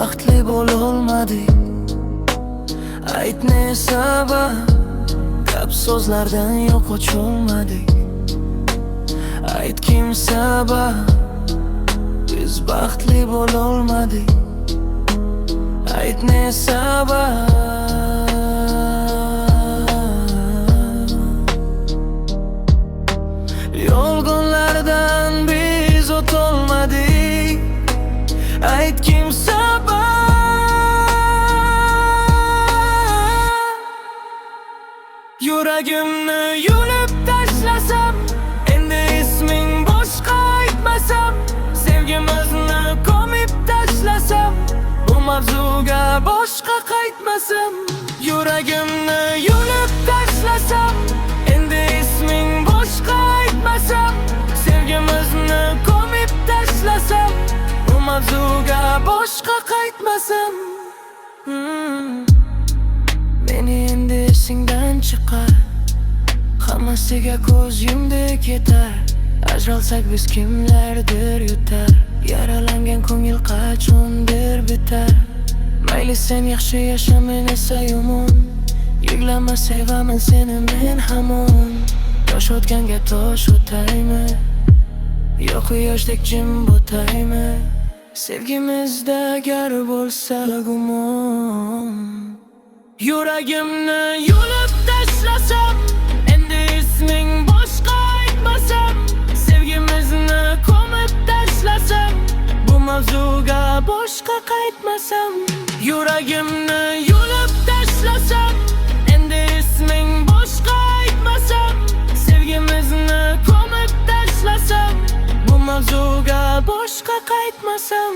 baxtli bo'lolmadik. Ayt ne sabab, gap so'zlardan yo'q ocholmadik. Ayt kim sabab, biz baxtli bo'lolmadik. Ayt ne sabab. Yolg'onlardan biz o'tolmadik. Ayt kim sabab. Yuragimni yulib tashlasam, endi isming boshqa aytmasam, sevgimizni ko'mib tashlasam, bu mavzuga boshqa qaytmasam. Yuragimni yulib tashlasam, endi isming boshqa aytmasam, sevgimizni ko'mib tashlasam, bu mavzuga boshqa qaytmasam. Meni endi esingdan chiqar, hammasiga ko'z yumdek ketar. Ajralsak biz kimlardir yutar, yaralangan ko'ngil qachondir bitar. Mayli sen yaxshi yasha, men esa yomon, yig'lama sevaman seni men hamon. Tosh o'tganga tosh o'taymi, yo quyoshdek jim botaymi? Sevgimizda agar bo'lsa gumon. Yuragimni yulib tashlasam, endi isming boshqa aytmasam, sevgimizni ko'mib tashlasam, bu mavzuga boshqa qaytmasam. Yuragimni yulib tashlasam, endi isming boshqa aytmasam, sevgimizni ko'mib tashlasam, bu mavzuga boshqa qaytmasam.